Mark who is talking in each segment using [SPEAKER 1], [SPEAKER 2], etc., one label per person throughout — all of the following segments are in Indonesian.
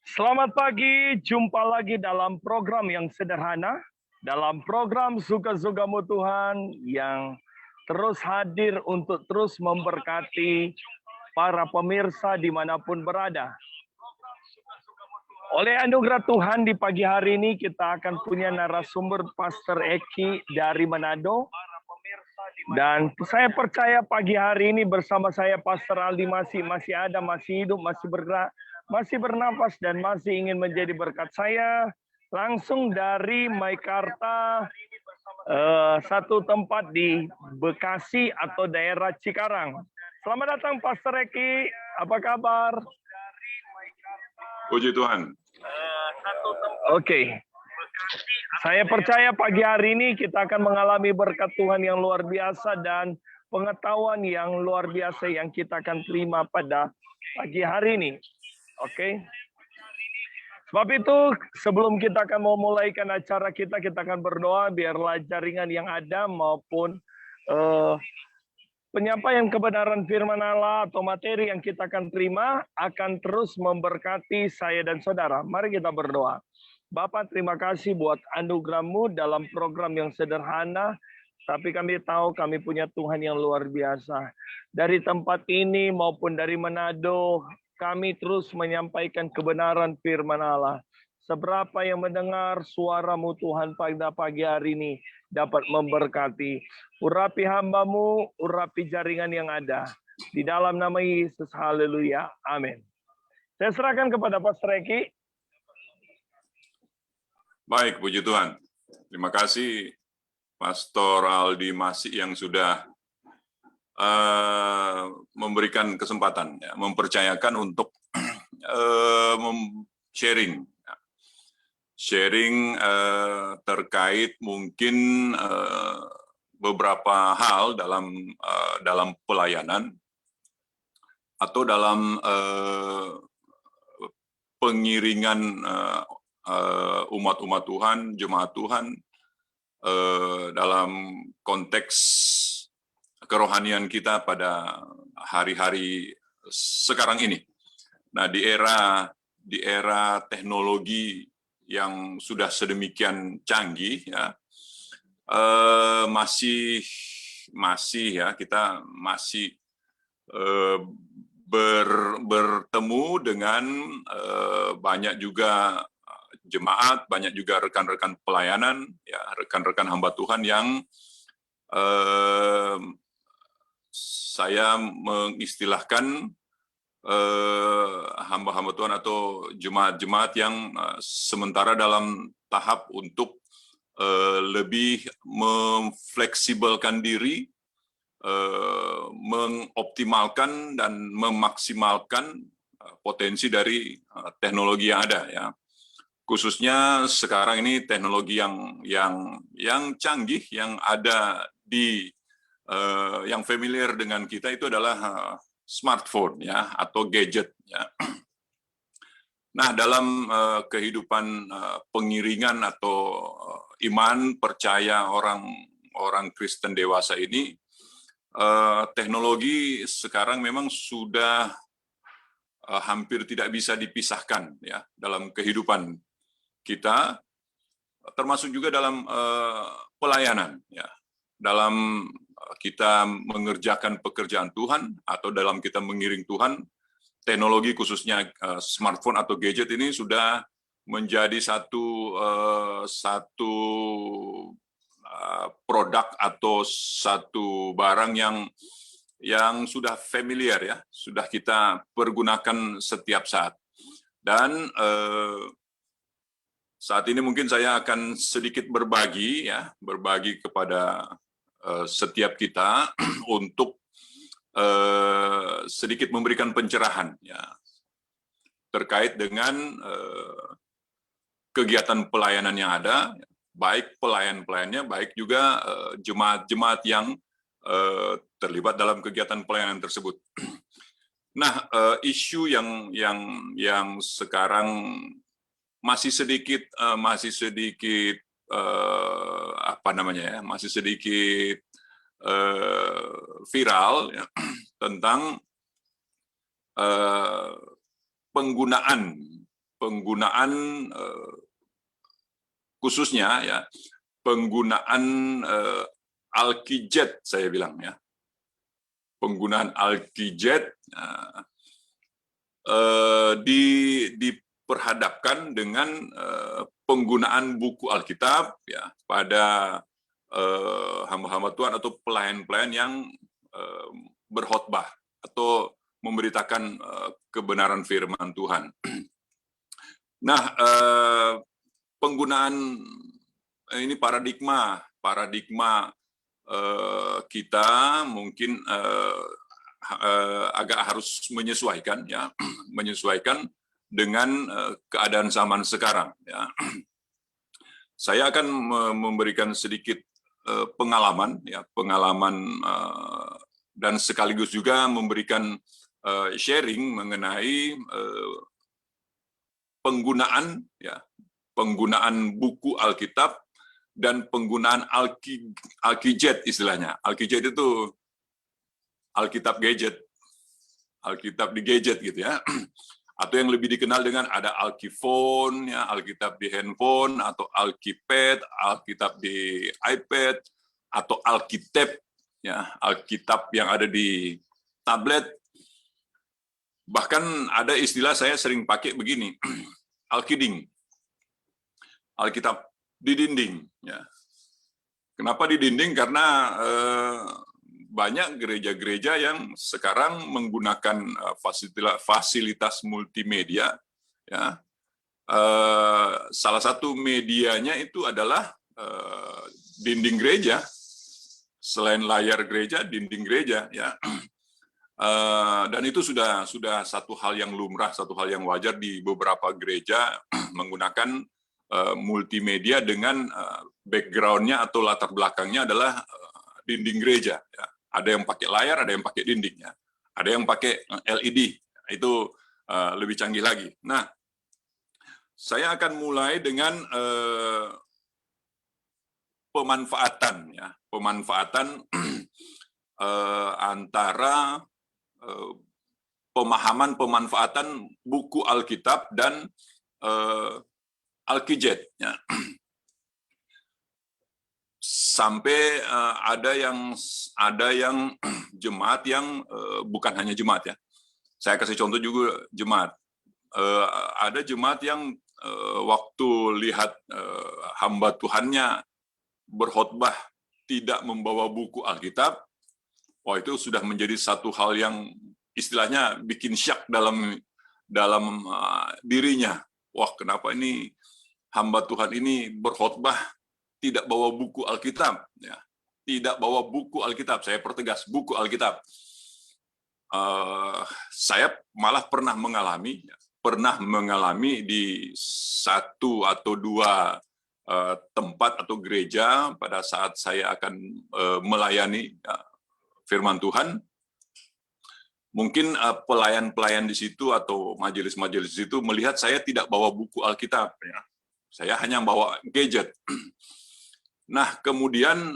[SPEAKER 1] Selamat pagi, jumpa lagi dalam program yang sederhana, dalam program Suka-Sukamu Tuhan yang terus hadir untuk terus memberkati para pemirsa dimanapun berada. Oleh anugerah Tuhan di pagi hari ini kita akan punya narasumber Pastor Eki dari Manado. Dan saya percaya pagi hari ini bersama saya Pastor Aldi masih ada, masih hidup, masih bergerak, masih bernafas dan masih ingin menjadi berkat. Saya langsung dari Maikarta, satu tempat di Bekasi atau daerah Cikarang. Selamat datang Pastor Eki, apa kabar?
[SPEAKER 2] Puji Tuhan.
[SPEAKER 1] Oke. Saya percaya pagi hari ini kita akan mengalami berkat Tuhan yang luar biasa dan pengetahuan yang luar biasa yang kita akan terima pada pagi hari ini. Oke. Sebab itu sebelum kita akan memulaikan acara kita akan berdoa biarlah jaringan yang ada maupun penyampaian kebenaran firman Allah atau materi yang kita akan terima akan terus memberkati saya dan saudara. Mari kita berdoa. Bapak, terima kasih buat anugerah-Mu dalam program yang sederhana, tapi kami tahu kami punya Tuhan yang luar biasa. Dari tempat ini maupun dari Manado, kami terus menyampaikan kebenaran firman Allah. Seberapa yang mendengar suara-Mu Tuhan pada pagi hari ini dapat memberkati. Urapi hamba-Mu, urapi jaringan yang ada. Di dalam nama Yesus, haleluya, amin. Saya serahkan kepada Pastor Eki.
[SPEAKER 2] Baik, puji Tuhan. Terima kasih Pastor Aldi Masih yang sudah memberikan kesempatan, ya, mempercayakan untuk sharing terkait mungkin beberapa hal dalam pelayanan atau dalam pengiringan umat-umat Tuhan, jemaat Tuhan dalam konteks kerohanian kita pada hari-hari sekarang ini. Nah, di era teknologi yang sudah sedemikian canggih, ya, kita masih bertemu dengan banyak juga jemaat, banyak juga rekan-rekan pelayanan, ya, rekan-rekan hamba Tuhan yang saya mengistilahkan hamba-hamba Tuhan atau jemaat-jemaat yang sementara dalam tahap untuk lebih memfleksibelkan diri, mengoptimalkan dan memaksimalkan potensi dari teknologi yang ada, ya. Khususnya sekarang ini teknologi yang canggih yang ada yang familiar dengan kita itu adalah smartphone, ya, atau gadget, ya. Nah, dalam kehidupan pengiringan atau iman percaya orang Kristen dewasa ini, teknologi sekarang memang sudah hampir tidak bisa dipisahkan, ya, dalam kehidupan kita, termasuk juga dalam pelayanan, ya, dalam kita mengerjakan pekerjaan Tuhan atau dalam kita mengiring Tuhan. Teknologi khususnya smartphone atau gadget ini sudah menjadi satu produk atau satu barang yang sudah familiar, ya, sudah kita pergunakan setiap saat. Dan saat ini mungkin saya akan sedikit berbagi kepada setiap kita untuk sedikit memberikan pencerahan, ya, terkait dengan kegiatan pelayanan yang ada, baik pelayan-pelayannya, baik juga jemaat-jemaat yang terlibat dalam kegiatan pelayanan tersebut. Nah, isu yang sekarang masih sedikit viral, ya, tentang penggunaan khususnya ya penggunaan Alkijet, saya bilang ya, penggunaan Alkijet diperhadapkan dengan penggunaan buku Alkitab ya pada hamba-hamba Tuhan atau pelayan-pelayan yang berkhotbah atau memberitakan kebenaran firman Tuhan. Nah, penggunaan ini paradigma kita mungkin agak harus menyesuaikan ya, menyesuaikan dengan keadaan zaman sekarang ya. Saya akan memberikan sedikit pengalaman ya, dan sekaligus juga memberikan sharing mengenai penggunaan buku Alkitab dan penggunaan Alkijet istilahnya. Alkijet itu Alkitab gadget, Alkitab di gadget gitu ya. Atau yang lebih dikenal dengan ada Alkifon, ya, Alkitab di handphone, atau Alkipad, Alkitab di iPad, atau Alkitab, ya, Alkitab yang ada di tablet. Bahkan ada istilah saya sering pakai begini, Alkiding, Alkitab di dinding. Ya. Kenapa di dinding? Karena banyak gereja-gereja yang sekarang menggunakan fasilitas multimedia. Ya. Salah satu medianya itu adalah dinding gereja. Selain layar gereja, dinding gereja. Ya. Dan itu sudah satu hal yang lumrah, satu hal yang wajar di beberapa gereja menggunakan multimedia dengan background-nya atau latar belakangnya adalah dinding gereja. Ya. Ada yang pakai layar, ada yang pakai dinding. Ya. Ada yang pakai LED. Itu lebih canggih lagi. Nah, saya akan mulai dengan pemanfaatan, ya, pemanfaatan antara pemahaman pemanfaatan buku Alkitab dan Alkijet. Ya. Sampai ada yang jemaat yang bukan hanya jemaat ya. Saya kasih contoh juga jemaat. Ada jemaat yang waktu lihat hamba Tuhannya berkhotbah tidak membawa buku Alkitab, wah itu sudah menjadi satu hal yang istilahnya bikin syak dalam dirinya. Wah, kenapa ini hamba Tuhan ini berkhotbah tidak bawa buku Alkitab, ya. Tidak bawa buku Alkitab. Saya pertegas, buku Alkitab. Saya malah pernah mengalami di satu atau dua tempat atau gereja pada saat saya akan melayani firman Tuhan. Mungkin pelayan-pelayan di situ atau majelis-majelis di situ melihat saya tidak bawa buku Alkitab, ya. Saya hanya bawa gadget. Nah, kemudian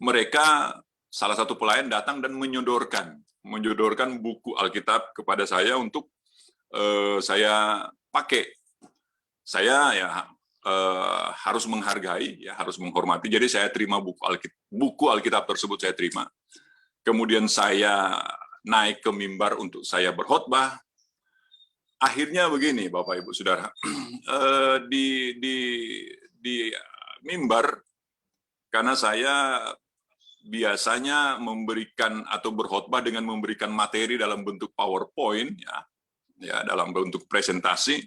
[SPEAKER 2] mereka, salah satu pelayan datang dan menyodorkan buku Alkitab kepada saya untuk saya pakai. Saya ya harus menghargai, ya harus menghormati. Jadi saya terima buku Alkitab tersebut, saya terima. Kemudian saya naik ke mimbar untuk saya berkhotbah. Akhirnya begini, Bapak Ibu Saudara, di mimbar, karena saya biasanya memberikan atau berkhotbah dengan memberikan materi dalam bentuk PowerPoint, ya dalam bentuk presentasi,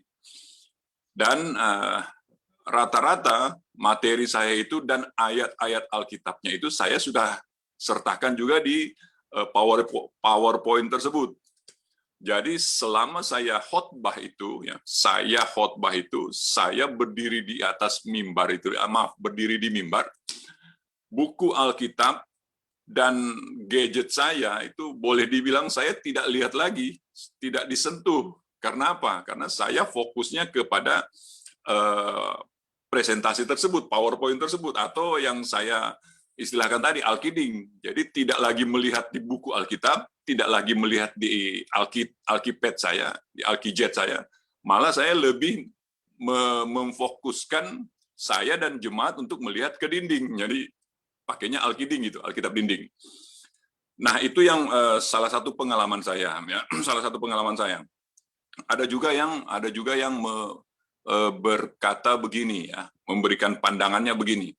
[SPEAKER 2] dan rata-rata materi saya itu dan ayat-ayat Alkitabnya itu saya sudah sertakan juga di PowerPoint tersebut. Jadi selama saya khotbah itu, ya, saya berdiri di atas mimbar itu, berdiri di mimbar, buku Alkitab dan gadget saya itu boleh dibilang saya tidak lihat lagi, tidak disentuh. Karena apa? Karena saya fokusnya kepada presentasi tersebut, PowerPoint tersebut, atau yang saya istilahkan tadi Alkiding. Jadi tidak lagi melihat di buku Alkitab, tidak lagi melihat di Alkipad saya, di Alkijet saya. Malah saya lebih memfokuskan saya dan jemaat untuk melihat ke dinding. Jadi pakainya Alkiding gitu, Alkitab dinding. Nah, itu yang salah satu pengalaman saya, ya. Salah satu pengalaman saya. Ada juga yang berkata begini, ya, memberikan pandangannya begini.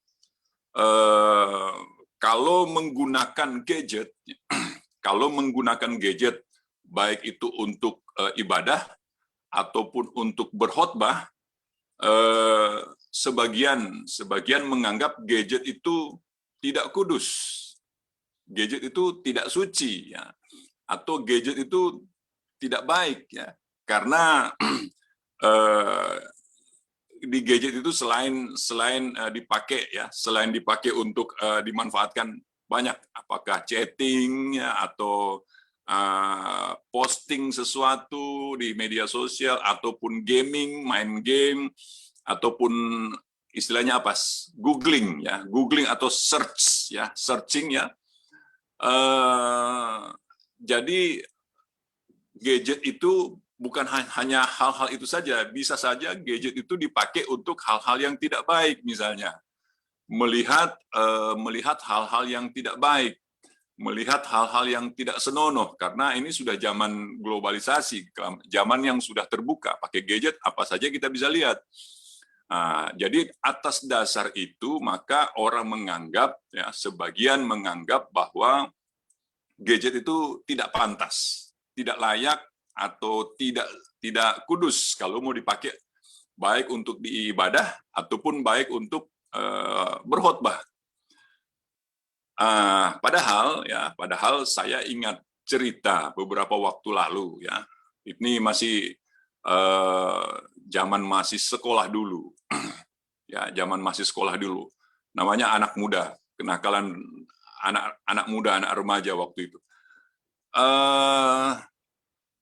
[SPEAKER 2] Kalau menggunakan gadget, baik itu untuk ibadah ataupun untuk berkhotbah, sebagian menganggap gadget itu tidak kudus, gadget itu tidak suci, ya, atau gadget itu tidak baik, ya, karena di gadget itu selain dipakai, ya, selain dipakai untuk dimanfaatkan banyak, apakah chatting, ya, atau posting sesuatu di media sosial, ataupun gaming, main game, ataupun istilahnya apa, googling, ya, googling atau search, ya, searching, ya. Jadi gadget itu bukan hanya hal-hal itu saja, bisa saja gadget itu dipakai untuk hal-hal yang tidak baik, misalnya melihat hal-hal yang tidak baik, melihat hal-hal yang tidak senonoh, karena ini sudah zaman globalisasi, zaman yang sudah terbuka, pakai gadget apa saja kita bisa lihat. Nah, jadi atas dasar itu maka orang menganggap, ya, sebagian menganggap bahwa gadget itu tidak pantas, tidak layak, atau tidak kudus kalau mau dipakai baik untuk diibadah ataupun baik untuk berkhotbah. Padahal saya ingat cerita beberapa waktu lalu, ya. Ini masih zaman masih sekolah dulu. Ya, zaman masih sekolah dulu. Namanya anak muda, kenakalan anak muda, anak remaja waktu itu.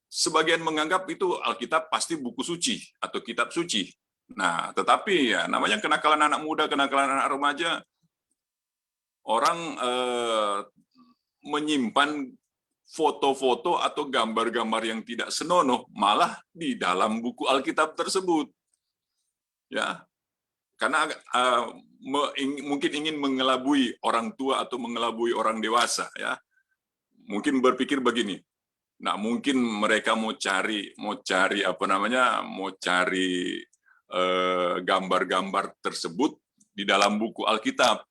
[SPEAKER 2] Sebagian menganggap itu Alkitab pasti buku suci atau kitab suci. Nah, tetapi ya namanya kenakalan anak muda, kenakalan anak remaja, orang menyimpan foto-foto atau gambar-gambar yang tidak senonoh malah di dalam buku Alkitab tersebut. Ya. Karena mungkin ingin mengelabui orang tua atau mengelabui orang dewasa, ya. Mungkin berpikir begini. Nah, mungkin mereka mau cari gambar-gambar tersebut di dalam buku Alkitab.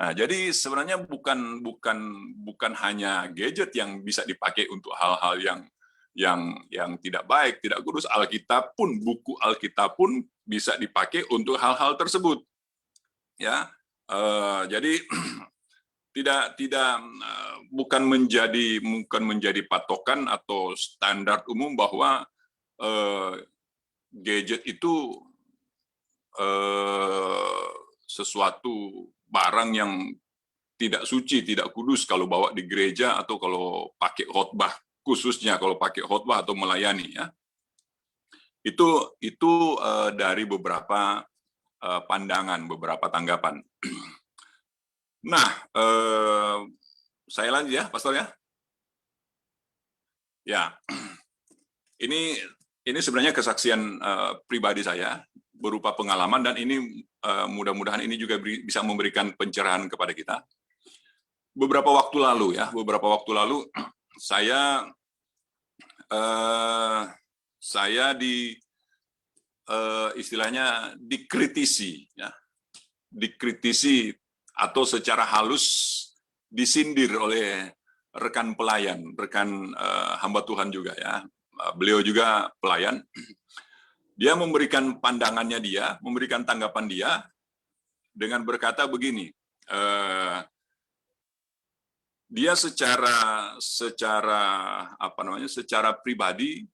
[SPEAKER 2] Nah, jadi sebenarnya bukan hanya gadget yang bisa dipakai untuk hal-hal yang tidak baik, tidak kudus. Alkitab pun, buku Alkitab pun bisa dipakai untuk hal-hal tersebut. Ya, jadi bukan menjadi patokan atau standar umum bahwa gadget itu sesuatu barang yang tidak suci, tidak kudus kalau bawa di gereja atau kalau pakai khotbah, khususnya kalau pakai khotbah atau melayani, ya. Itu dari beberapa pandangan, beberapa tanggapan. Nah, saya lanjut, ya, Pastor, ya. Ya, ini sebenarnya kesaksian pribadi saya berupa pengalaman, dan ini mudah-mudahan ini juga bisa memberikan pencerahan kepada kita. Beberapa waktu lalu saya istilahnya dikritisi, ya, dikritisi atau secara halus disindir oleh rekan pelayan, rekan hamba Tuhan juga, ya. Beliau juga pelayan. Dia memberikan pandangannya, memberikan tanggapan dia dengan berkata begini. Dia secara pribadi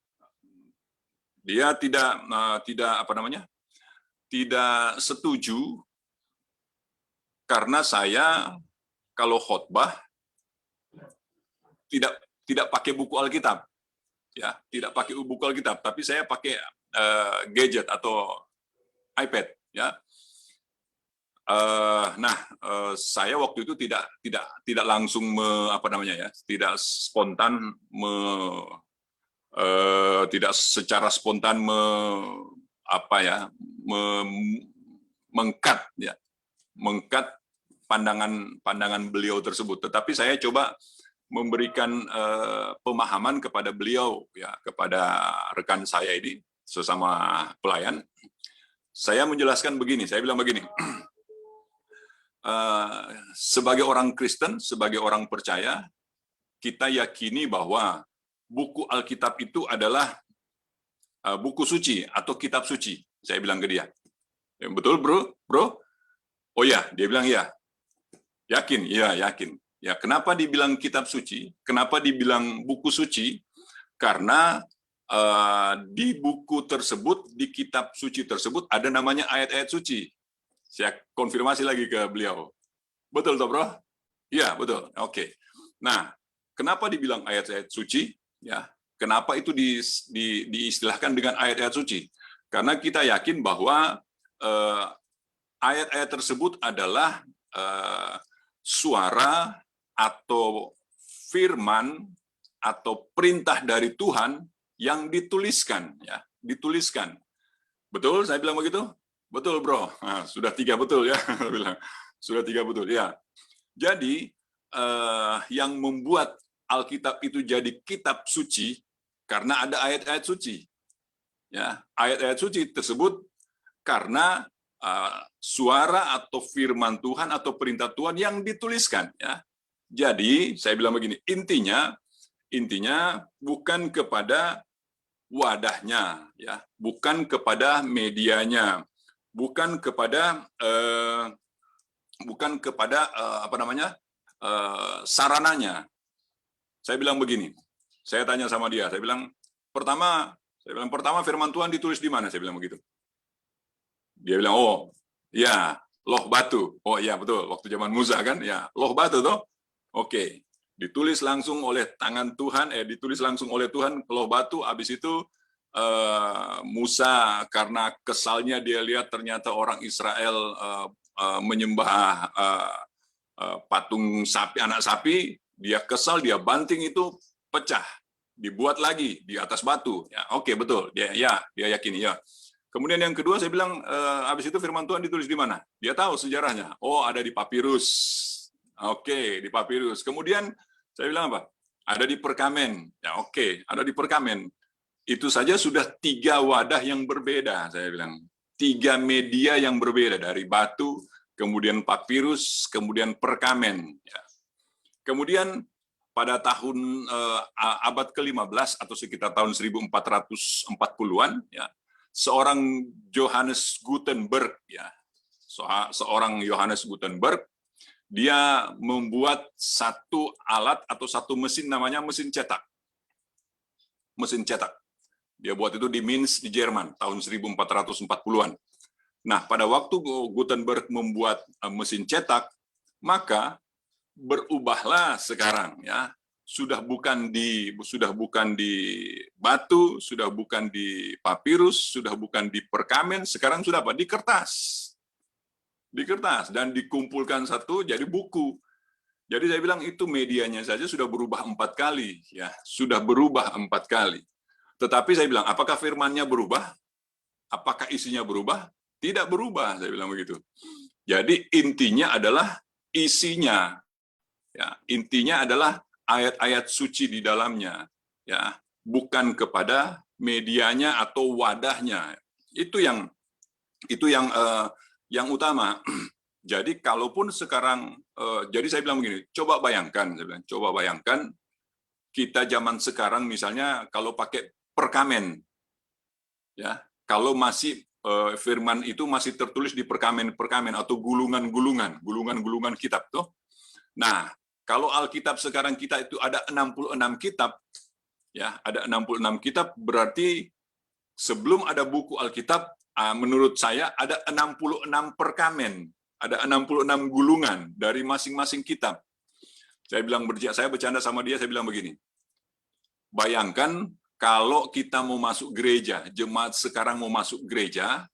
[SPEAKER 2] dia tidak setuju karena saya kalau khotbah tidak pakai buku Alkitab, ya, tidak pakai buku Alkitab, tapi saya pakai gadget atau iPad, ya. Saya waktu itu tidak langsung tidak spontan tidak secara spontan mengkat pandangan beliau tersebut. Tetapi saya coba memberikan pemahaman kepada beliau, ya, kepada rekan saya ini sesama pelayan. Saya menjelaskan begini, saya bilang begini. Sebagai orang Kristen, sebagai orang percaya, kita yakini bahwa buku Alkitab itu adalah buku suci atau kitab suci. Saya bilang ke dia, betul bro? Oh ya, dia bilang ya. Yakin? Iya, yakin. Ya, kenapa dibilang kitab suci? Kenapa dibilang buku suci? Karena di buku tersebut, di kitab suci tersebut ada namanya ayat-ayat suci. Saya konfirmasi lagi ke beliau. Betul toh, bro? Iya, betul. Oke. Nah, kenapa dibilang ayat-ayat suci? Ya, kenapa itu diistilahkan dengan ayat-ayat suci? Karena kita yakin bahwa ayat-ayat tersebut adalah suara atau firman atau perintah dari Tuhan yang dituliskan, ya, dituliskan. Betul? Saya bilang begitu? Betul, bro. Nah, sudah 3 betul ya. Sudah 3 betul ya. Jadi yang membuat Alkitab itu jadi kitab suci karena ada ayat-ayat suci. Ya, ayat-ayat suci tersebut karena suara atau firman Tuhan atau perintah Tuhan yang dituliskan. Ya. Jadi saya bilang begini, intinya bukan kepada wadahnya, ya, bukan kepada medianya, bukan kepada sarananya. Saya bilang begini, saya tanya sama dia, saya bilang pertama firman Tuhan ditulis di mana? Saya bilang begitu. Dia bilang, oh ya, loh batu. Oh iya betul, waktu zaman Musa kan, ya loh batu toh. Oke, ditulis langsung oleh tangan Tuhan, ditulis langsung oleh Tuhan loh batu. Habis itu Musa karena kesalnya dia lihat ternyata orang Israel menyembah patung sapi, anak sapi, dia kesal, dia banting itu pecah, dibuat lagi di atas batu. Ya, oke, betul, dia yakin ya. Kemudian yang kedua saya bilang, habis itu firman Tuhan ditulis di mana? Dia tahu sejarahnya. Oh, ada di papirus. Oke, di papirus. Kemudian saya bilang apa? Ada di perkamen. Ya, oke, ada di perkamen. Itu saja sudah 3 wadah yang berbeda, saya bilang. 3 media yang berbeda, dari batu, kemudian papirus, kemudian perkamen. Ya. Kemudian pada tahun abad ke-15 atau sekitar tahun 1440-an, ya, seorang Johannes Gutenberg, ya, seorang Johannes Gutenberg, dia membuat satu alat atau satu mesin namanya mesin cetak. Mesin cetak. Dia buat itu di Mainz di Jerman tahun 1440-an. Nah, pada waktu Gutenberg membuat mesin cetak, maka berubahlah sekarang, ya. Sudah bukan di batu, sudah bukan di papirus, sudah bukan di perkamen, sekarang sudah apa? Di kertas. Di kertas dan dikumpulkan satu jadi buku. Jadi saya bilang itu medianya saja sudah berubah 4 kali, ya, sudah berubah 4 kali. Tetapi saya bilang, apakah firmannya berubah? Apakah isinya berubah? Tidak berubah, saya bilang begitu. Jadi intinya adalah isinya, ya, intinya adalah ayat-ayat suci di dalamnya, ya, bukan kepada medianya atau wadahnya. Itu yang utama. Jadi kalaupun sekarang, jadi saya bilang begini, coba bayangkan kita zaman sekarang misalnya kalau pakai perkamen, ya, kalau masih firman itu masih tertulis di perkamen atau gulungan kitab tuh. Nah, kalau Alkitab sekarang kita itu ada 66 kitab, ya, ada 66 kitab, berarti sebelum ada buku Alkitab, menurut saya ada 66 perkamen, ada 66 gulungan dari masing-masing kitab. Saya bercanda sama dia, saya bilang begini, bayangkan kalau kita mau masuk gereja, jemaat sekarang mau masuk gereja,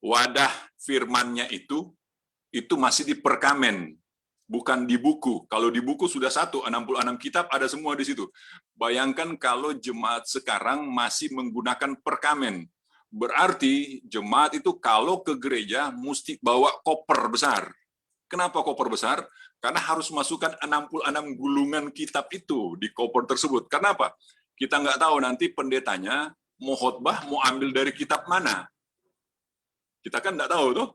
[SPEAKER 2] wadah firmannya itu masih di perkamen, bukan di buku. Kalau di buku sudah 66 kitab, ada semua di situ. Bayangkan kalau jemaat sekarang masih menggunakan perkamen. Berarti jemaat itu kalau ke gereja mesti bawa koper besar. Kenapa koper besar? Karena harus masukkan 66 gulungan kitab itu di koper tersebut. Kenapa? Kita nggak tahu nanti pendetanya mau khotbah, mau ambil dari kitab mana. Kita kan nggak tahu tuh.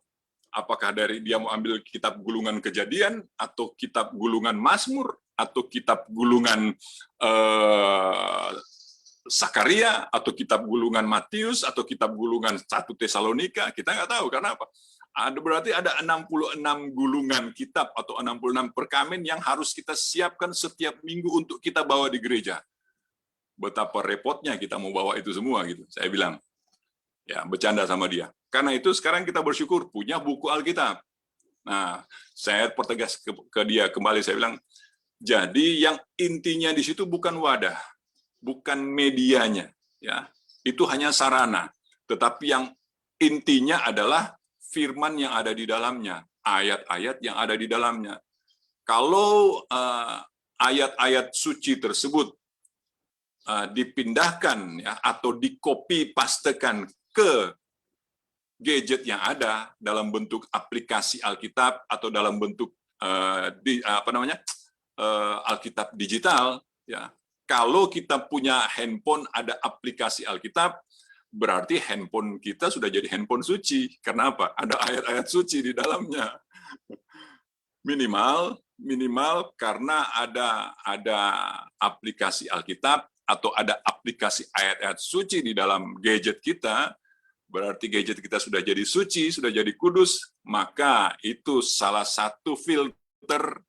[SPEAKER 2] Apakah dari dia mau ambil kitab gulungan Kejadian, atau kitab gulungan Mazmur, atau kitab gulungan Sakaria, atau kitab gulungan Matius, atau kitab gulungan 1 Tesalonika. Kita nggak tahu. Karena apa? Berarti ada 66 gulungan kitab atau 66 perkamen yang harus kita siapkan setiap minggu untuk kita bawa di gereja. Betapa repotnya kita mau bawa itu semua gitu. Saya bilang, ya bercanda sama dia. Karena itu sekarang kita bersyukur punya buku Alkitab. Nah, saya pertegas ke dia kembali, saya bilang, jadi yang intinya di situ bukan wadah, bukan medianya, ya. Itu hanya sarana. Tetapi yang intinya adalah firman yang ada di dalamnya, ayat-ayat yang ada di dalamnya. Kalau ayat-ayat suci tersebut dipindahkan ya atau dikopi pastekan ke gadget yang ada dalam bentuk aplikasi Alkitab atau dalam bentuk Alkitab digital, ya. Kalau kita punya handphone ada aplikasi Alkitab, berarti handphone kita sudah jadi handphone suci. Karena apa? Ada ayat-ayat suci di dalamnya. Minimal karena ada aplikasi Alkitab atau ada aplikasi ayat-ayat suci di dalam gadget kita, berarti gadget kita sudah jadi suci, sudah jadi kudus, maka itu salah satu filter,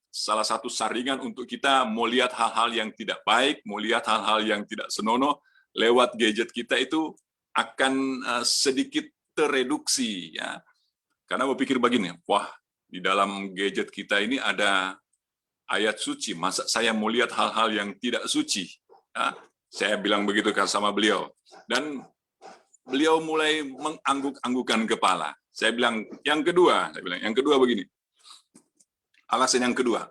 [SPEAKER 2] salah satu saringan untuk kita mau lihat hal-hal yang tidak baik, mau lihat hal-hal yang tidak senonoh, lewat gadget kita itu akan sedikit tereduksi, ya. Karena berpikir begini, wah, di dalam gadget kita ini ada ayat suci, masa saya mau lihat hal-hal yang tidak suci? Ya, saya bilang begitu sama beliau. Dan beliau mulai mengangguk-anggukan kepala. Saya bilang, yang kedua begini. Alasan yang kedua,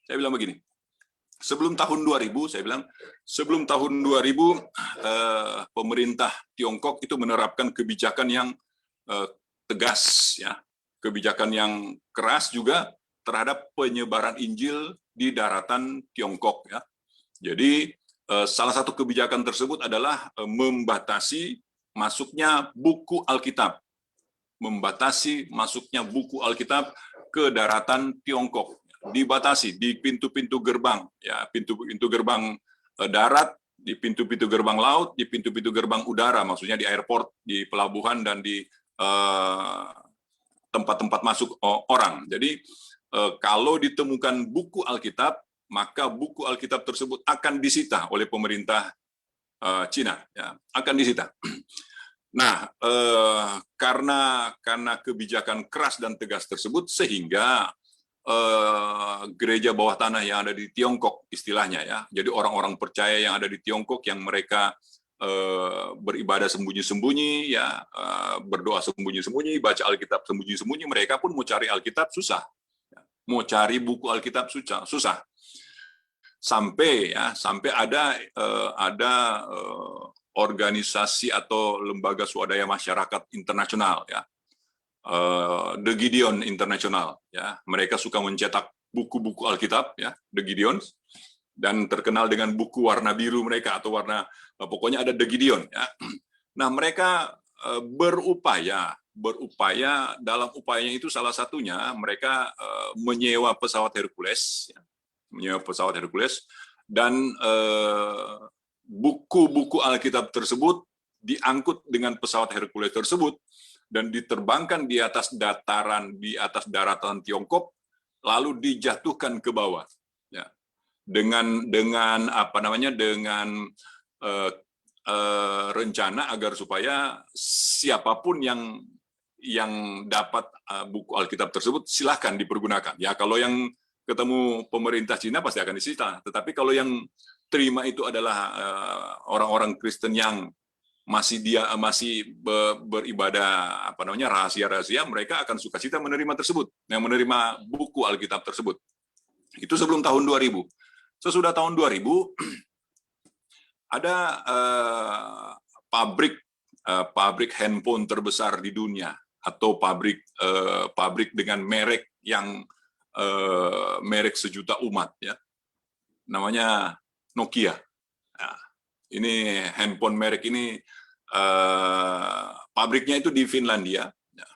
[SPEAKER 2] saya bilang begini. Sebelum tahun 2000, saya bilang, sebelum tahun 2000, pemerintah Tiongkok itu menerapkan kebijakan yang tegas, ya, kebijakan yang keras juga terhadap penyebaran Injil di daratan Tiongkok, ya. Jadi salah satu kebijakan tersebut adalah membatasi masuknya buku Alkitab, membatasi masuknya buku Alkitab ke daratan Tiongkok, dibatasi di pintu-pintu gerbang, ya, pintu-pintu gerbang darat, di pintu-pintu gerbang laut, di pintu-pintu gerbang udara, maksudnya di airport, di pelabuhan dan di tempat-tempat masuk orang. Jadi kalau ditemukan buku Alkitab, maka buku Alkitab tersebut akan disita oleh pemerintah Cina, ya, akan disita. Nah, karena kebijakan keras dan tegas tersebut, sehingga gereja bawah tanah yang ada di Tiongkok, istilahnya, ya, jadi orang-orang percaya yang ada di Tiongkok yang mereka beribadah sembunyi-sembunyi, ya, berdoa sembunyi-sembunyi, baca Alkitab sembunyi-sembunyi, mereka pun mau cari Alkitab susah, mau cari buku Alkitab susah. Sampai ada organisasi atau lembaga swadaya masyarakat internasional, ya, The Gideon International, ya, mereka suka mencetak buku-buku Alkitab, ya, The Gideons, dan terkenal dengan buku warna biru mereka atau warna, pokoknya ada The Gideon, ya. Nah, mereka berupaya dalam upayanya itu salah satunya mereka menyewa pesawat Hercules, ya, dan buku-buku Alkitab tersebut diangkut dengan pesawat Hercules tersebut dan diterbangkan di atas daratan Tiongkok, lalu dijatuhkan ke bawah, ya, dengan rencana agar supaya siapapun yang dapat buku Alkitab tersebut silahkan dipergunakan. Ya, kalau yang ketemu pemerintah Cina pasti akan disita. Tetapi kalau yang terima itu adalah orang-orang Kristen yang beribadah rahasia-rahasia, mereka akan sukacita menerima tersebut, yang menerima buku Alkitab tersebut. Itu sebelum tahun 2000. Sesudah tahun 2000 ada pabrik handphone terbesar di dunia, atau pabrik dengan merek yang merek sejuta umat, ya, namanya Nokia. Nah, ini handphone merek ini pabriknya itu di Finlandia. Ya.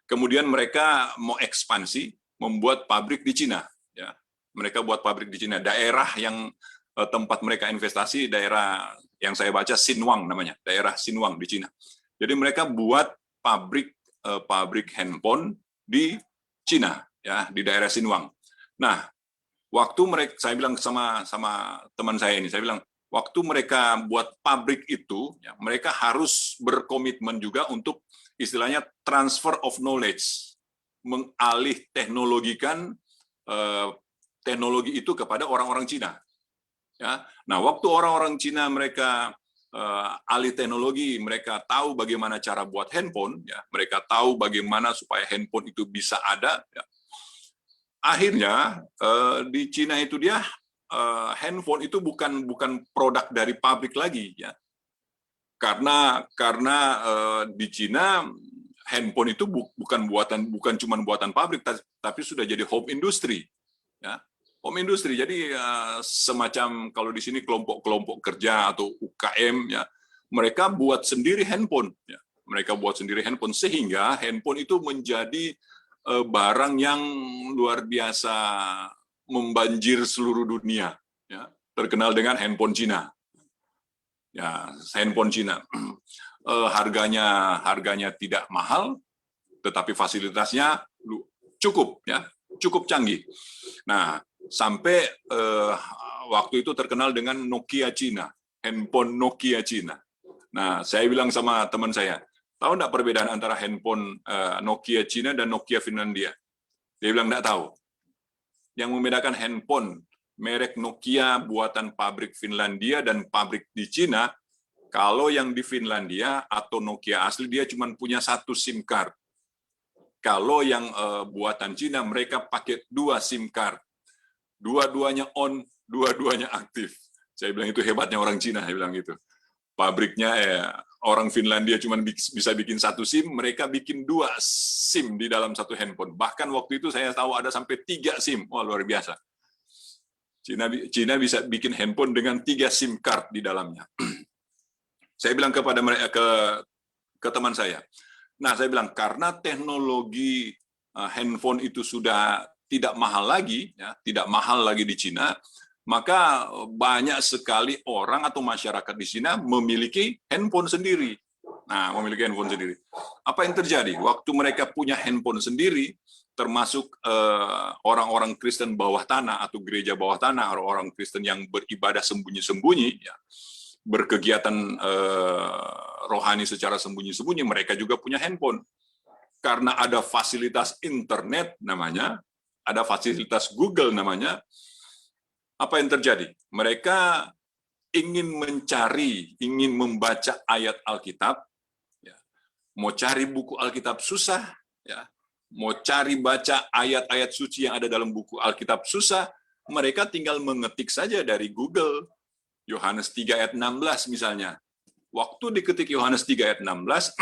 [SPEAKER 2] Kemudian mereka mau ekspansi, membuat pabrik di Cina. Ya. Mereka buat pabrik di Cina. Daerah yang tempat mereka investasi, daerah yang saya baca Xinhuang namanya, daerah Xinhuang di Cina. Jadi mereka buat pabrik handphone di Cina, ya, di daerah Xinhuang. Nah, waktu mereka, saya bilang sama teman saya ini, saya bilang, waktu mereka buat pabrik itu, ya, mereka harus berkomitmen juga untuk istilahnya transfer of knowledge, mengalih teknologikan teknologi itu kepada orang-orang Cina. Ya. Nah, waktu orang-orang Cina mereka alih teknologi, mereka tahu bagaimana cara buat handphone, ya, mereka tahu bagaimana supaya handphone itu bisa ada. Ya. Akhirnya di Cina itu dia handphone itu bukan produk dari pabrik lagi, ya, karena di Cina handphone itu bukan cuma buatan pabrik, tapi sudah jadi home industry, ya, home industry. Jadi semacam kalau di sini kelompok kerja atau UKM, ya, mereka buat sendiri handphone, ya, mereka buat sendiri handphone, sehingga handphone itu menjadi barang yang luar biasa membanjir seluruh dunia, ya, terkenal dengan handphone Cina, ya, handphone Cina. Harganya tidak mahal, tetapi fasilitasnya cukup, ya, cukup canggih. Nah, sampai waktu itu terkenal dengan Nokia Cina, handphone Nokia Cina. Nah, saya bilang sama teman saya, tahu nggak perbedaan antara handphone Nokia Cina dan Nokia Finlandia? Dia bilang nggak tahu. Yang membedakan handphone merek Nokia buatan pabrik Finlandia dan pabrik di Cina, kalau yang di Finlandia atau Nokia asli dia cuma punya satu SIM card. Kalau yang buatan Cina mereka pakai 2 SIM card. Dua-duanya on, dua-duanya aktif. Saya bilang itu hebatnya orang Cina, saya bilang gitu. Pabriknya orang Finlandia cuma bisa bikin 1 SIM, mereka bikin 2 SIM di dalam satu handphone. Bahkan waktu itu saya tahu ada sampai 3 SIM. Wah, luar biasa. Cina bisa bikin handphone dengan 3 SIM card di dalamnya. Saya bilang kepada mereka, ke teman saya. Nah, saya bilang karena teknologi handphone itu sudah tidak mahal lagi, ya, tidak mahal lagi di Cina, maka banyak sekali orang atau masyarakat di Cina memiliki handphone sendiri. Nah, memiliki handphone sendiri. Apa yang terjadi? Waktu mereka punya handphone sendiri, termasuk orang-orang Kristen bawah tanah atau gereja bawah tanah, orang Kristen yang beribadah sembunyi-sembunyi, ya, berkegiatan rohani secara sembunyi-sembunyi, mereka juga punya handphone. Karena ada fasilitas internet namanya, ada fasilitas Google namanya, apa yang terjadi? Mereka ingin mencari, ingin membaca ayat Alkitab, ya. Mau cari buku Alkitab susah, ya. Mau cari baca ayat-ayat suci yang ada dalam buku Alkitab susah, mereka tinggal mengetik saja dari Google, Yohanes 3 ayat 16 misalnya. Waktu diketik Yohanes 3 ayat 16,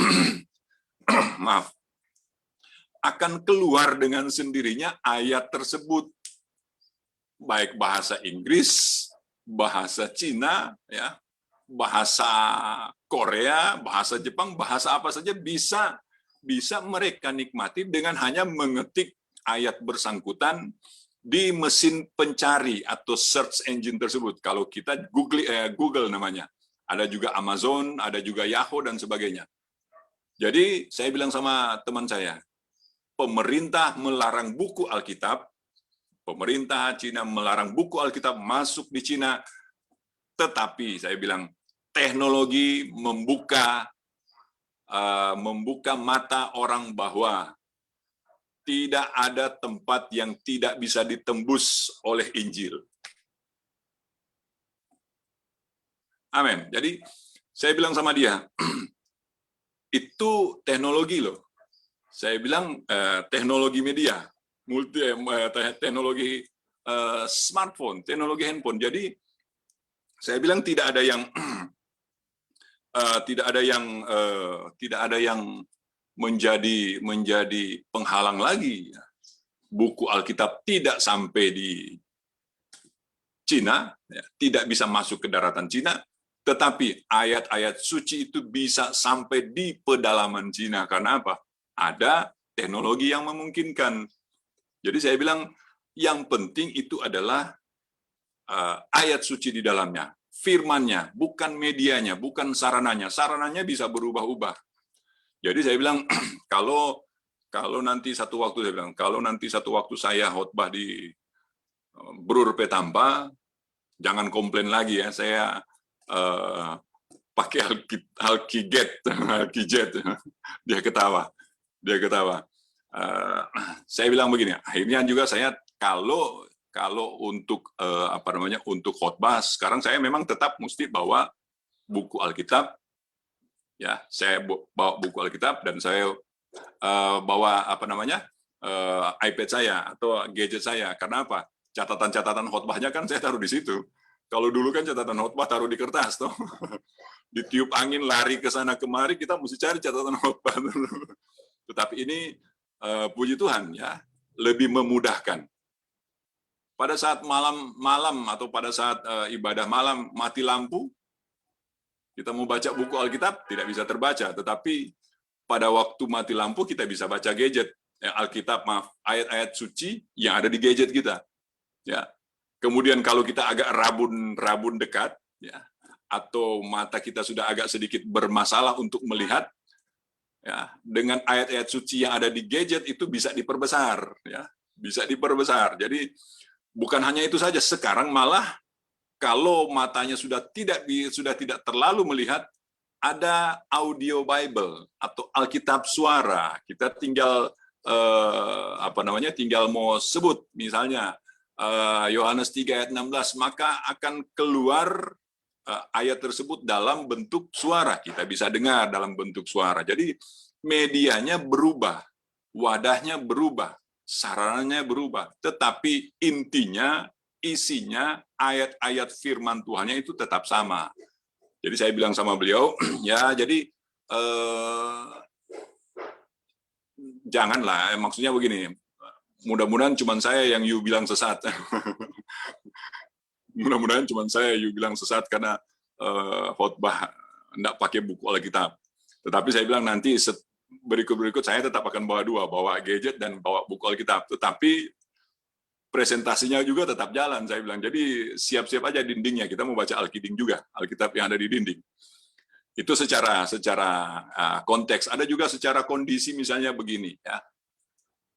[SPEAKER 2] maaf, akan keluar dengan sendirinya ayat tersebut. Baik bahasa Inggris, bahasa Cina, ya, bahasa Korea, bahasa Jepang, bahasa apa saja bisa mereka nikmati dengan hanya mengetik ayat bersangkutan di mesin pencari atau search engine tersebut. Kalau kita Google namanya. Ada juga Amazon, ada juga Yahoo, dan sebagainya. Jadi saya bilang sama teman saya, pemerintah melarang buku Alkitab, pemerintah Cina melarang buku Alkitab masuk di Cina, tetapi saya bilang teknologi membuka mata orang bahwa tidak ada tempat yang tidak bisa ditembus oleh Injil. Amin. Jadi Saya bilang sama dia, itu teknologi loh. Saya bilang teknologi media, teknologi smartphone, teknologi handphone. Jadi saya bilang tidak ada yang tidak ada yang menjadi penghalang lagi. Buku Alkitab tidak sampai di Cina, ya, tidak bisa masuk ke daratan Cina, tetapi ayat-ayat suci itu bisa sampai di pedalaman Cina. Karena apa? Ada teknologi yang memungkinkan. Jadi saya bilang, yang penting itu adalah ayat suci di dalamnya, firmannya, bukan medianya, bukan sarananya. Sarananya bisa berubah-ubah. Jadi saya bilang, kalau nanti satu waktu saya khotbah di Brur Petampa, jangan komplain lagi ya, saya pakai Alkijet. Dia ketawa. Saya bilang begini, akhirnya juga saya kalau untuk untuk khotbah, sekarang saya memang tetap mesti bawa buku Alkitab. Ya, saya bawa buku Alkitab dan saya bawa iPad saya atau gadget saya. Karena apa? Catatan-catatan khotbahnya kan saya taruh di situ. Kalau dulu kan catatan khotbah taruh di kertas, toh. Ditiup angin, lari ke sana kemari, kita mesti cari catatan khotbah dulu. Tetapi ini puji Tuhan ya, lebih memudahkan. Pada saat malam atau pada saat ibadah malam mati lampu, kita mau baca buku Alkitab tidak bisa terbaca, tetapi pada waktu mati lampu kita bisa baca gadget Alkitab, ayat-ayat suci yang ada di gadget kita. Ya. Kemudian kalau kita agak rabun dekat, ya, atau mata kita sudah agak sedikit bermasalah untuk melihat, ya, dengan ayat-ayat suci yang ada di gadget itu bisa diperbesar, ya, bisa diperbesar. Jadi bukan hanya itu saja, sekarang malah kalau matanya sudah tidak terlalu melihat, ada audio Bible atau Alkitab suara. Kita tinggal tinggal mau sebut misalnya Yohanes 3 ayat 16, maka akan keluar ayat tersebut dalam bentuk suara. Kita bisa dengar dalam bentuk suara. Jadi medianya berubah, wadahnya berubah, sarananya berubah, tetapi intinya, isinya, ayat-ayat firman Tuhannya itu tetap sama. Jadi saya bilang sama beliau, ya jadi janganlah, maksudnya begini, mudah-mudahan cuma saya yang you bilang sesat. Mudah-mudahan cuma saya you bilang sesat karena khotbah enggak pakai buku Alkitab. Tetapi saya bilang nanti berikut saya tetap akan bawa gadget dan bawa buku Alkitab. Tetapi presentasinya juga tetap jalan, saya bilang. Jadi siap-siap aja dindingnya, kita mau baca Alkitab juga, Alkitab yang ada di dinding. Itu secara konteks. Ada juga secara kondisi, misalnya begini, ya.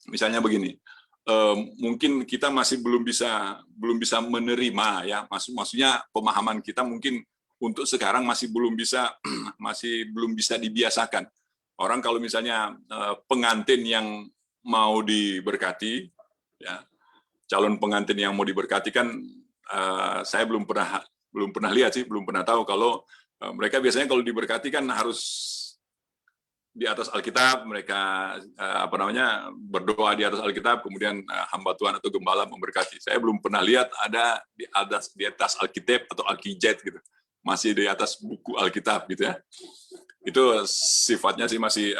[SPEAKER 2] Misalnya begini, mungkin kita masih belum bisa menerima, ya. Maksudnya pemahaman kita mungkin untuk sekarang masih belum bisa dibiasakan. Orang kalau misalnya pengantin yang mau diberkati, ya, calon pengantin yang mau diberkati kan saya belum pernah lihat sih, belum pernah tahu kalau mereka biasanya kalau diberkati kan harus di atas Alkitab, mereka berdoa di atas Alkitab, kemudian hamba Tuhan atau gembala memberkati. Saya belum pernah lihat ada di atas Alkitab atau Alkijet gitu, masih di atas buku Alkitab gitu ya. Itu sifatnya sih masih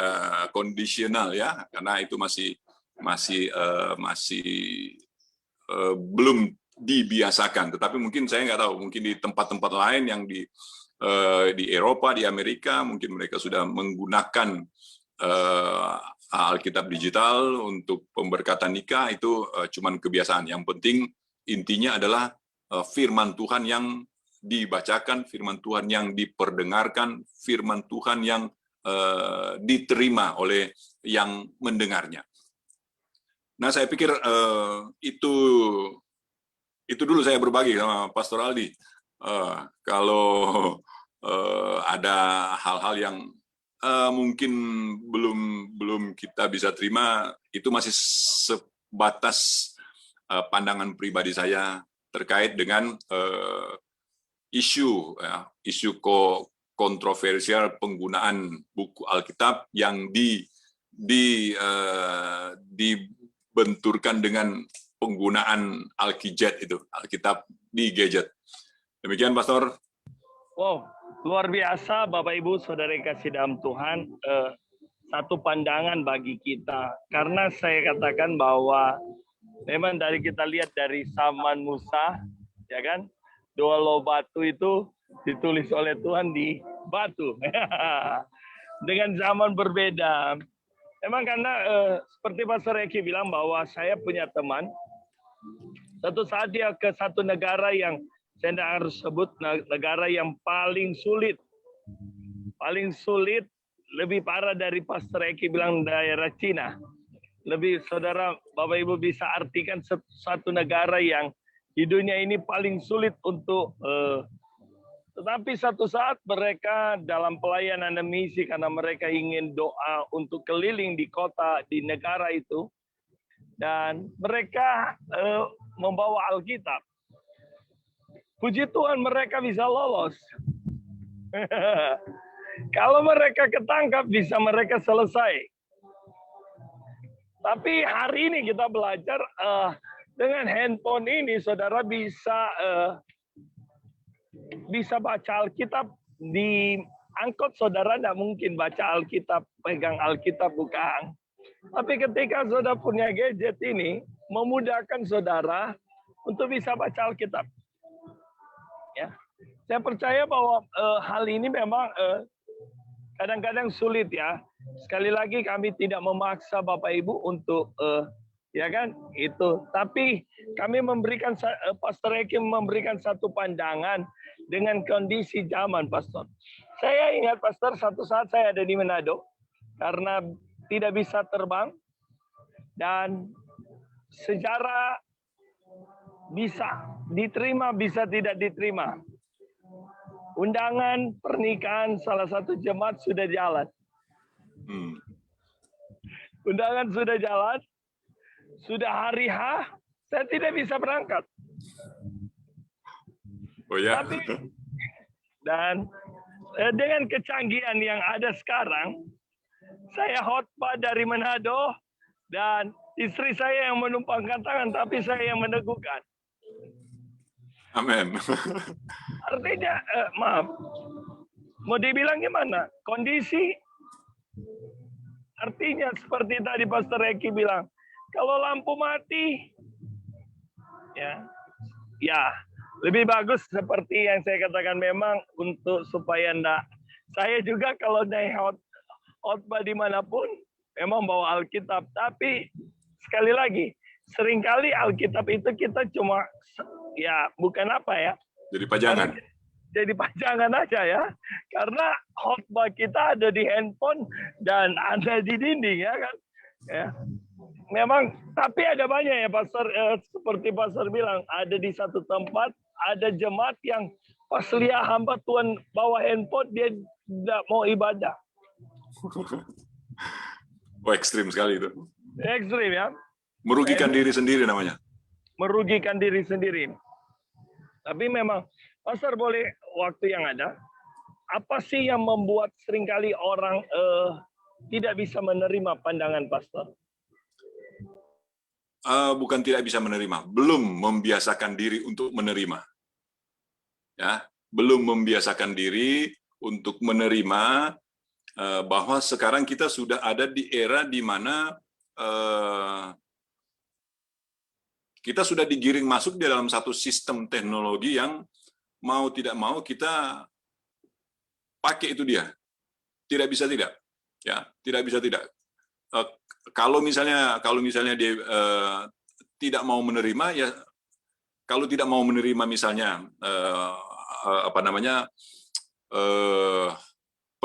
[SPEAKER 2] kondisional ya, karena itu masih belum dibiasakan. Tetapi mungkin saya nggak tahu, mungkin di tempat-tempat lain yang di Eropa, di Amerika, mungkin mereka sudah menggunakan Alkitab digital untuk pemberkatan nikah. Itu cuman kebiasaan. Yang penting intinya adalah firman Tuhan yang dibacakan, firman Tuhan yang diperdengarkan, firman Tuhan yang diterima oleh yang mendengarnya. Nah, saya pikir itu dulu saya berbagi sama Pastor Aldi. Kalau ada hal-hal yang mungkin belum kita bisa terima, itu masih sebatas pandangan pribadi saya terkait dengan isu kontroversial penggunaan buku Alkitab yang dibenturkan dengan penggunaan Alkitab itu, Alkitab di gadget. Demikian, Pastor.
[SPEAKER 1] Wow, luar biasa Bapak Ibu Saudara yang kasih dalam Tuhan. Satu pandangan bagi kita. Karena saya katakan bahwa memang dari kita lihat dari zaman Musa, ya kan, doa lo batu itu ditulis oleh Tuhan di batu. Dengan zaman berbeda. Memang karena seperti Pastor Eki bilang bahwa saya punya teman, satu saat dia ke satu negara yang saya tidak harus sebut, negara yang paling sulit. Paling sulit, lebih parah dari Pastor Eki bilang daerah Cina. Lebih, saudara, Bapak Ibu bisa artikan satu negara yang di dunia ini paling sulit untuk tetapi satu saat mereka dalam pelayanan dan misi karena mereka ingin doa untuk keliling di kota, di negara itu. Dan mereka membawa Alkitab. Puji Tuhan mereka bisa lolos. Kalau mereka ketangkap bisa mereka selesai. Tapi hari ini kita belajar dengan handphone ini saudara bisa baca Alkitab di angkot, saudara tidak mungkin baca Alkitab, pegang Alkitab bukan. Tapi ketika saudara punya gadget ini, memudahkan saudara untuk bisa baca Alkitab. Ya, saya percaya bahwa hal ini memang kadang-kadang sulit ya. Sekali lagi kami tidak memaksa Bapak Ibu untuk ya kan itu. Tapi kami memberikan Pastor Eki memberikan satu pandangan dengan kondisi zaman, Pastor. Saya ingat, Pastor, satu saat saya ada di Manado karena tidak bisa terbang dan sejarah bisa diterima, bisa tidak diterima. Undangan pernikahan salah satu jemaat sudah jalan. Undangan sudah jalan, sudah hari H, saya tidak bisa berangkat.
[SPEAKER 2] Oh ya.
[SPEAKER 1] Tapi, dan dengan kecanggihan yang ada sekarang, saya khotbah dari Manado dan istri saya yang menumpangkan tangan, tapi saya yang meneguhkan.
[SPEAKER 2] Amin.
[SPEAKER 1] Artinya, maaf, mau dibilang gimana? Kondisi, artinya seperti tadi Pastor Eki bilang, kalau lampu mati, ya lebih bagus seperti yang saya katakan memang untuk supaya enggak. Saya juga kalau naik khotbah dimanapun, memang bawa Alkitab. Tapi sekali lagi, seringkali Alkitab itu kita cuma ya bukan apa ya,
[SPEAKER 2] jadi pajangan.
[SPEAKER 1] Jadi pajangan aja ya, karena khotbah kita ada di handphone dan ada di dinding ya kan. Ya, memang. Tapi ada banyak ya Pastor, seperti Pastor bilang, ada di satu tempat ada jemaat yang pas lihat hamba Tuhan bawa handphone dia tidak mau ibadah.
[SPEAKER 2] Oh, ekstrim sekali itu.
[SPEAKER 1] Ekstrim ya.
[SPEAKER 2] Merugikan diri sendiri namanya.
[SPEAKER 1] Merugikan diri sendiri. Tapi memang, Pastor boleh waktu yang ada, apa sih yang membuat seringkali orang tidak bisa menerima pandangan Pastor?
[SPEAKER 2] Bukan tidak bisa menerima, belum membiasakan diri untuk menerima. Ya, belum membiasakan diri untuk menerima bahwa sekarang kita sudah ada di era di mana kita sudah digiring masuk di dalam satu sistem teknologi yang mau tidak mau kita pakai itu dia. Tidak bisa tidak. Ya, tidak bisa tidak. Kalau misalnya dia tidak mau menerima, ya kalau tidak mau menerima misalnya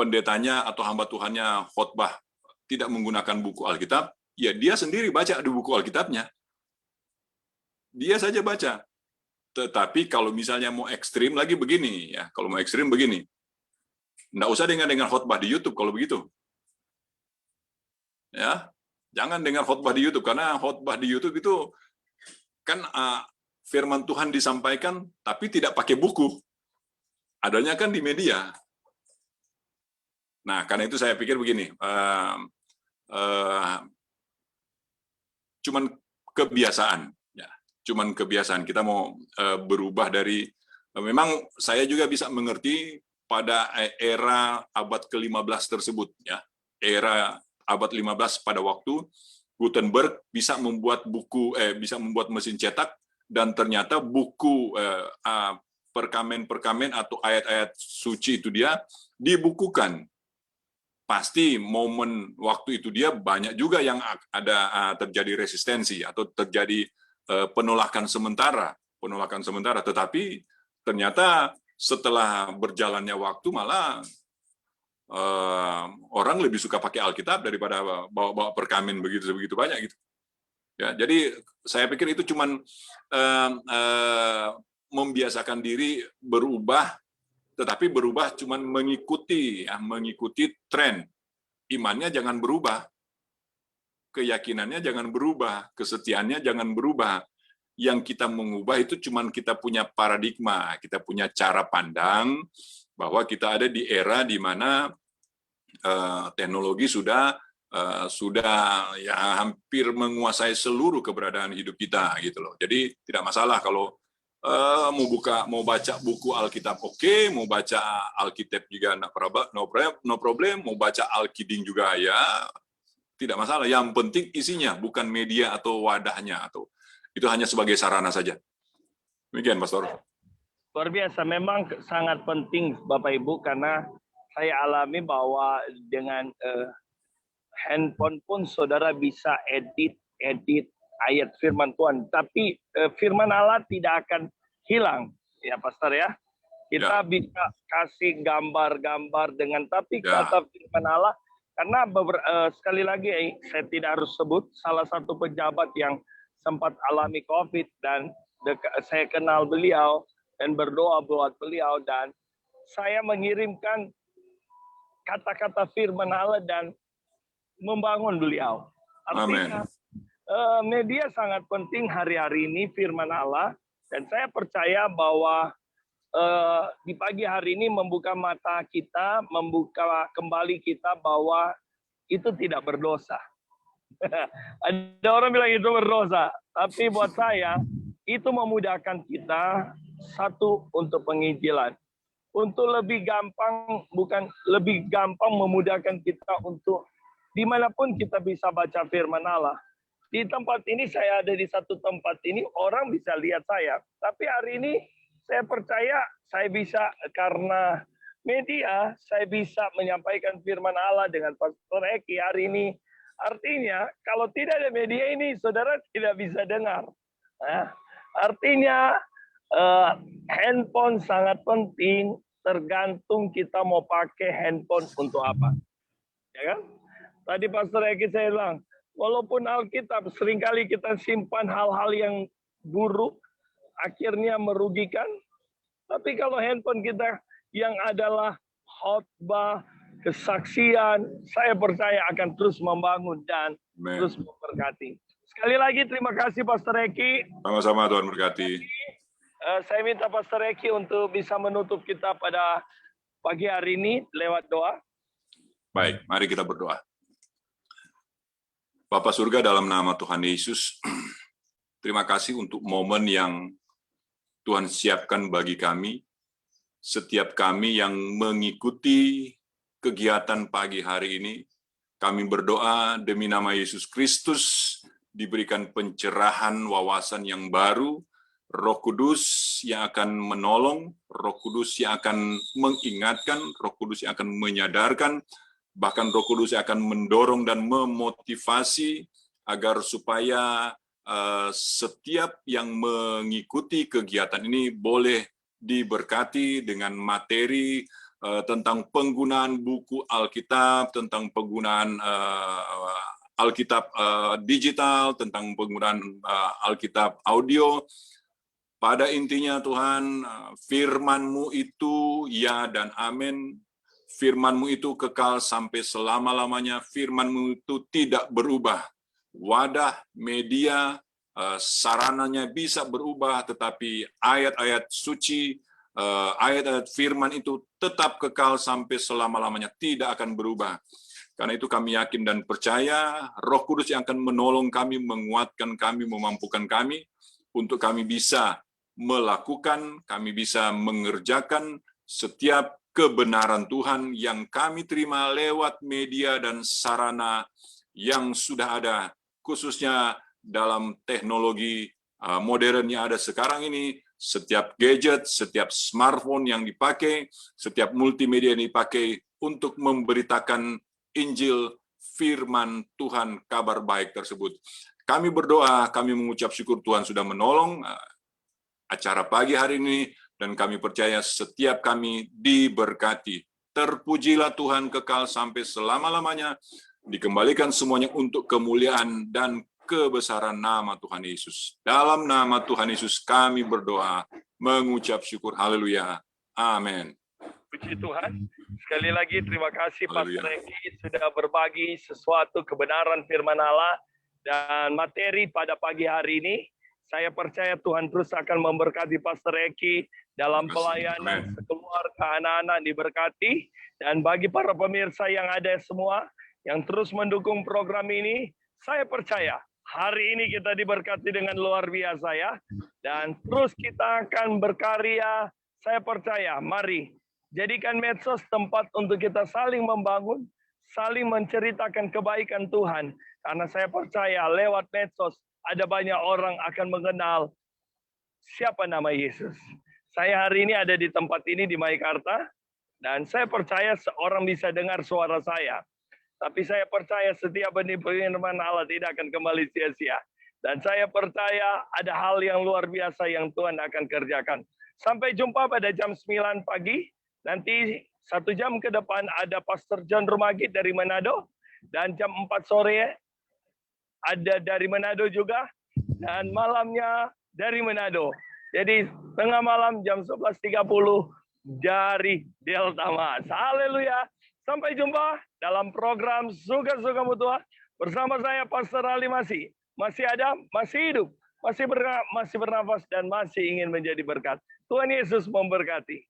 [SPEAKER 2] pendetanya atau hamba Tuhannya khotbah tidak menggunakan buku Alkitab, ya dia sendiri baca di buku Alkitabnya. Dia saja baca. Tetapi kalau misalnya mau ekstrim lagi begini, ya kalau mau ekstrim begini, nggak usah dengan khotbah di YouTube kalau begitu. Ya, jangan dengar khotbah di YouTube, karena khotbah di YouTube itu kan firman Tuhan disampaikan, tapi tidak pakai buku. Adanya kan di media. Nah, karena itu saya pikir begini, cuman kebiasaan, ya, cuman kebiasaan. Kita mau berubah dari, memang saya juga bisa mengerti pada era abad ke-15 tersebut, ya, era abad 15 pada waktu Gutenberg bisa membuat buku, bisa membuat mesin cetak, dan ternyata buku perkamen-perkamen atau ayat-ayat suci itu dia dibukukan. Pasti momen waktu itu dia banyak juga yang ada terjadi resistensi atau terjadi penolakan sementara, tetapi ternyata setelah berjalannya waktu malah orang lebih suka pakai Alkitab daripada bawa perkamen begitu banyak gitu. Ya, jadi saya pikir itu cuman membiasakan diri berubah, tetapi berubah cuman mengikuti tren. Imannya jangan berubah, keyakinannya jangan berubah, kesetiaannya jangan berubah. Yang kita mengubah itu cuman kita punya paradigma, kita punya cara pandang bahwa kita ada di era di mana teknologi sudah ya hampir menguasai seluruh keberadaan hidup kita gitu loh. Jadi tidak masalah kalau mau baca buku Alkitab oke, mau baca Alkitab juga no problem, mau baca Alkiding juga ya tidak masalah. Yang penting isinya, bukan media atau wadahnya, atau itu hanya sebagai sarana saja. Demikian, Pastor.
[SPEAKER 1] Luar biasa, memang sangat penting Bapak Ibu, karena saya alami bahwa dengan handphone pun saudara bisa edit ayat firman Tuhan, tapi firman Allah tidak akan hilang, ya Pastor ya. Kita bisa kasih gambar-gambar dengan, tapi kata firman Allah, karena sekali lagi saya tidak harus sebut salah satu pejabat yang sempat alami COVID, dan saya kenal beliau dan berdoa buat beliau, dan saya mengirimkan kata-kata firman Allah dan membangun beliau. Artinya media sangat penting hari-hari ini, firman Allah, dan saya percaya bahwa di pagi hari ini membuka mata kita, membuka kembali kita bahwa itu tidak berdosa. Ada orang bilang itu berdosa, tapi buat saya itu memudahkan kita, satu, untuk penginjilan, untuk lebih gampang, bukan lebih gampang memudahkan kita untuk dimanapun kita bisa baca firman Allah. Di tempat ini, saya ada di satu tempat ini, orang bisa lihat saya. Tapi hari ini, saya percaya saya bisa, karena media, saya bisa menyampaikan firman Allah dengan Pastor Eki hari ini. Artinya, kalau tidak ada media ini, saudara tidak bisa dengar. Nah, artinya, handphone sangat penting, tergantung kita mau pakai handphone untuk apa. Ya kan? Tadi Pastor Eki saya bilang, walaupun Alkitab seringkali kita simpan hal-hal yang buruk, akhirnya merugikan. Tapi kalau handphone kita yang adalah khotbah, kesaksian, saya percaya akan terus membangun dan terus memberkati. Sekali lagi terima kasih Pastor Eki.
[SPEAKER 2] Sama-sama, Tuhan berkati.
[SPEAKER 1] Saya minta Pastor Eki untuk bisa menutup kita pada pagi hari ini lewat doa.
[SPEAKER 2] Baik, mari kita berdoa. Bapa surga, dalam nama Tuhan Yesus, terima kasih untuk momen yang Tuhan siapkan bagi kami. Setiap kami yang mengikuti kegiatan pagi hari ini, kami berdoa demi nama Yesus Kristus, diberikan pencerahan wawasan yang baru, Roh Kudus yang akan menolong, Roh Kudus yang akan mengingatkan, Roh Kudus yang akan menyadarkan, bahkan Roh Kudus yang akan mendorong dan memotivasi agar supaya setiap yang mengikuti kegiatan ini boleh diberkati dengan materi tentang penggunaan buku Alkitab, tentang penggunaan Alkitab digital, tentang penggunaan Alkitab audio. Pada intinya Tuhan, firman-Mu itu ya dan amin. Firman-Mu itu kekal sampai selama-lamanya. Firman-Mu itu tidak berubah. Wadah, media, sarananya bisa berubah, tetapi ayat-ayat suci, ayat-ayat firman itu tetap kekal sampai selama-lamanya, tidak akan berubah. Karena itu kami yakin dan percaya Roh Kudus yang akan menolong kami, menguatkan kami, memampukan kami untuk kami bisa melakukan, kami bisa mengerjakan setiap kebenaran Tuhan yang kami terima lewat media dan sarana yang sudah ada, khususnya dalam teknologi modern yang ada sekarang ini. Setiap gadget, setiap smartphone yang dipakai, setiap multimedia yang dipakai untuk memberitakan Injil, firman Tuhan, kabar baik tersebut. Kami berdoa, kami mengucap syukur Tuhan sudah menolong acara pagi hari ini, dan kami percaya setiap kami diberkati. Terpujilah Tuhan kekal sampai selama-lamanya, dikembalikan semuanya untuk kemuliaan dan kebesaran nama Tuhan Yesus. Dalam nama Tuhan Yesus kami berdoa, mengucap syukur. Haleluya. Amin.
[SPEAKER 1] Puji Tuhan. Sekali lagi terima kasih Pastor Eki sudah berbagi sesuatu kebenaran firman Allah dan materi pada pagi hari ini. Saya percaya Tuhan terus akan memberkati Pastor Eki dalam pelayanan, sekeluarga, anak-anak diberkati. Dan bagi para pemirsa yang ada semua yang terus mendukung program ini, saya percaya hari ini kita diberkati dengan luar biasa ya. Dan terus kita akan berkarya. Saya percaya, mari jadikan medsos tempat untuk kita saling membangun, saling menceritakan kebaikan Tuhan. Karena saya percaya lewat medsos ada banyak orang akan mengenal siapa nama Yesus. Saya hari ini ada di tempat ini di Maikarta, dan saya percaya seorang bisa dengar suara saya. Tapi saya percaya setiap benih firman Allah tidak akan kembali sia-sia. Dan saya percaya ada hal yang luar biasa yang Tuhan akan kerjakan. Sampai jumpa pada jam 9 pagi. Nanti 1 jam ke depan ada Pastor John Rumagit dari Manado. Dan jam 4 sore ada dari Manado juga. Dan malamnya dari Manado. Jadi tengah malam jam 11.30 dari Delta Mas. Haleluya. Sampai jumpa dalam program Suka-Suka Mutua bersama saya Pastor Ali Masih. Masih ada, masih hidup, masih bernafas dan masih ingin menjadi berkat. Tuhan Yesus memberkati.